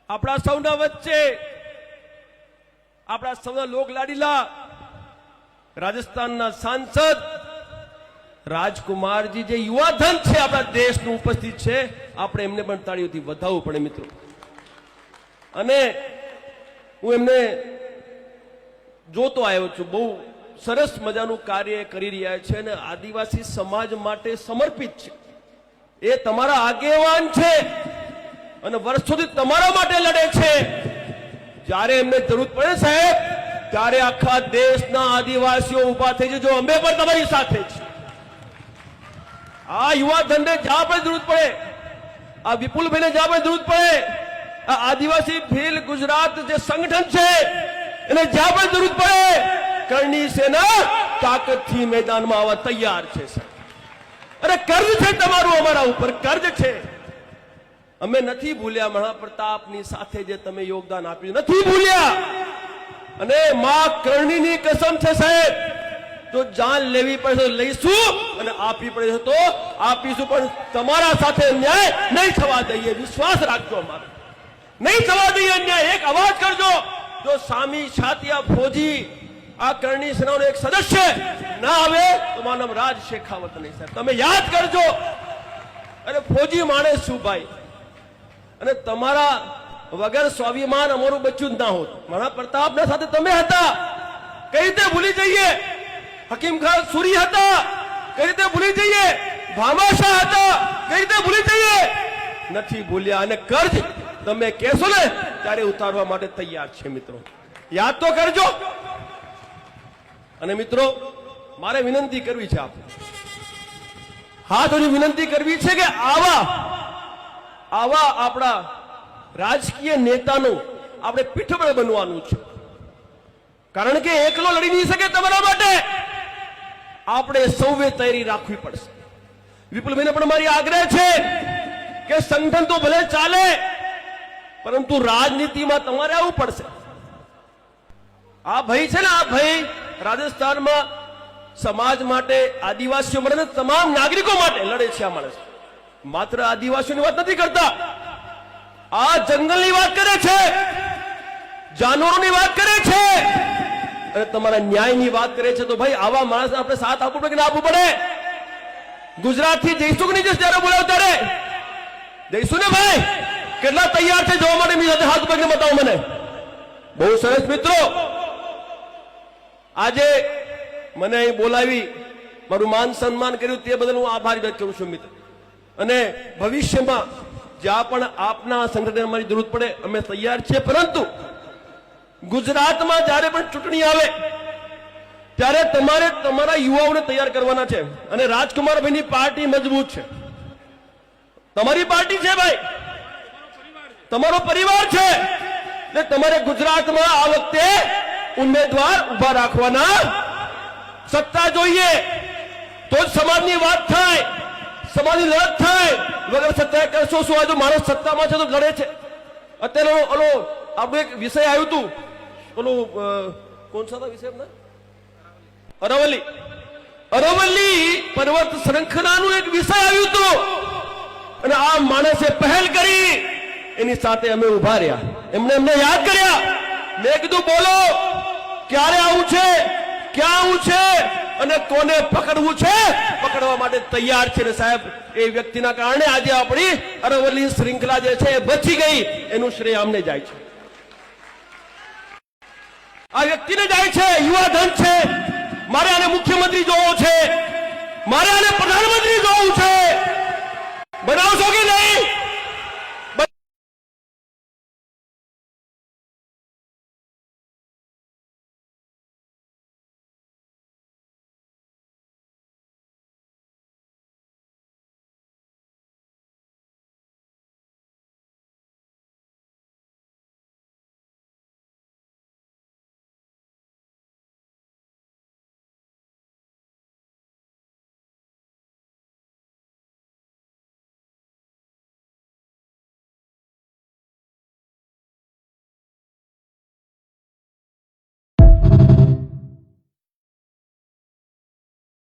આપણા સૌના વચ્ચે આપણા સૌના લોકલાડીલા રાજસ્થાનના સાંસદ રાજકુમારજી જે યુવાધન છે આપણા દેશનું ઉપસ્થિત છે, આપણે એમને પણ તાળીઓથી વધાવવું પડે મિત્રો. અને હું એમને જોતો આવ્યો છું, બહુ સરસ મજાનું કાર્ય કરી રહ્યા છે અને આદિવાસી સમાજ માટે સમર્પિત છે. એ તમારા આગેવાન છે અને વર્ષોથી તમારા માટે લડે છે. જ્યારે એમને જરૂર પડે સાહેબ, ત્યારે આખા દેશના આદિવાસીઓ ઉભા થઈ જજો, અમે પણ તમારી સાથે છે. આ યુવા ધનને જ્યાં પણ જરૂર પડે, આ વિપુલભાઈને જ્યાં પણ જરૂર પડે, આ આદિવાસી ભીલ ગુજરાત જે સંગઠન છે એને જ્યાં પણ જરૂર પડે, કરણી સેના તાકાતથી મેદાનમાં આવવા તૈયાર છે. અરે કર્જ છે તમારું અમારા ઉપર, કર્જ છે. અમે નથી ભૂલ્યા મહાપ્રતાપની સાથે જે તમે યોગદાન આપ્યું, નથી ભૂલ્યા. અને માં કરણીની કસમ છે સાહેબ, જો જાન લેવી પડે તો લઈશું અને આપવી પડે તો આપીશું, પણ તમારા સાથે અન્યાય નહીં થવા દઈએ. વિશ્વાસ રાખજો અમારો, નહીં થવા દઈએ અન્યાય. એક અવાજ કરજો, જો સામી છાતિયા ફોજી આ કરણી સેનાનો એક સદસ્ય ના આવે તો મારું નામ રાજ શેખાવત નહીં સાહેબ, તમે યાદ કરજો. અરે ફોજી માણસ શું ભાઈ, અને તમારા વગર સ્વાભિમાન અમારું બચ્યું જ ના હોત. મહા પ્રતાપના સાથે તમે હતા, કઈ રીતે ભૂલી જઈએ? હકીમ ખાન સુરી હતા, કઈ રીતે ભૂલી જઈએ? ભામાશાહ હતા, કઈ રીતે ભૂલી જઈએ? નથી ભૂલ્યા. અને કર્જ તમે કહેશો ને ત્યારે ઉતારવા માટે તૈયાર છે મિત્રો, યાદ તો કરજો. અને મિત્રો મારે વિનંતી કરવી છે, આપ હાથ જોડી વિનંતી કરવી છે કે આવા આપણા રાજકીય નેતાનું આપણે પીઠબળ બનવાનું છે. કારણ કે એકલો લડી નહીં શકે તમારા માટે, આપણે સૌએ તૈયારી રાખવી પડશે. વિપુલભાઈને પણ મારી આગ્રહ છે કે સંગઠન તો ભલે ચાલે, પરંતુ રાજનીતિમાં તમારે આવવું પડશે. આ ભાઈ છે ને, આ ભાઈ રાજસ્થાનમાં સમાજ માટે, આદિવાસીઓ માટે, તમામ નાગરિકો માટે લડે છે. આ માણસ માત્ર આદિવાસીઓની વાત નથી કરતા, આ જંગલની વાત કરે છે, જાનવરોની વાત કરે છે અને તમારા ન્યાયની વાત કરે છે. તો ભાઈ આવા માણસને આપણે સાથ આપવું પડે કે ના આપવું પડે? ગુજરાતથી જઈશું કે નહીં જઈશું? ત્યારે બોલાવ ત્યારે જઈશું ને ભાઈ? કેટલા તૈયાર છે જવા માટે? બીજા હાથ પકડીને બતાવો મને. બહુ સરસ મિત્રો, આજે મને અહીં બોલાવી મારું માન સન્માન કર્યું તે બદલ હું આભાર વ્યક્ત કરું છું મિત્ર. અને ભવિષ્યમાં જ્યાં પણ આપના સંગઠન અમારી જરૂર પડે અમે તૈયાર છીએ. પરંતુ ગુજરાતમાં જ્યારે પણ ચૂંટણી આવે ત્યારે તમારે તમારા યુવાઓને તૈયાર કરવાના છે. અને રાજકુમારભાઈની પાર્ટી મજબૂત છે, તમારી પાર્ટી છે ભાઈ, તમારો પરિવાર છે. એટલે તમારે ગુજરાતમાં આ વખતે ઉમેદવાર ઉભા રાખવાના. સત્તા જોઈએ તો જ સમાજની વાત થાય, સમાજની લડત થાય. વગર સત્તા કરશો શું? આજે માણસ સત્તામાં છે તો લડે છે. અત્યારે ઓલો આપણું એક વિષય આવ્યું હતું, ઓલું કોણ સા વિષય? અરવલ્લી પર્વત શૃંખલાનું એક વિષય આવ્યું હતું અને આ માણસે પહેલ કરી, એની સાથે અમે ઉભા રહ્યા, એમને યાદ કર્યા. મેં કીધું બોલો ક્યારે આવું છે, ક્યાં આવું છે અને કોને પકડવું છે? પકડવા માટે તૈયાર છે. સાહેબ એ વ્યક્તિના કારણે આજે આપણી અરવલ્લી શૃંખલા જે છે એ બચી ગઈ, એનું શ્રેય અમને જાય છે, આ વ્યક્તિને જાય છે. યુવાધન છે. મારે આને મુખ્યમંત્રી જોવો છે, મારે આને પ્રધાનમંત્રી જોવું છે. બનાવો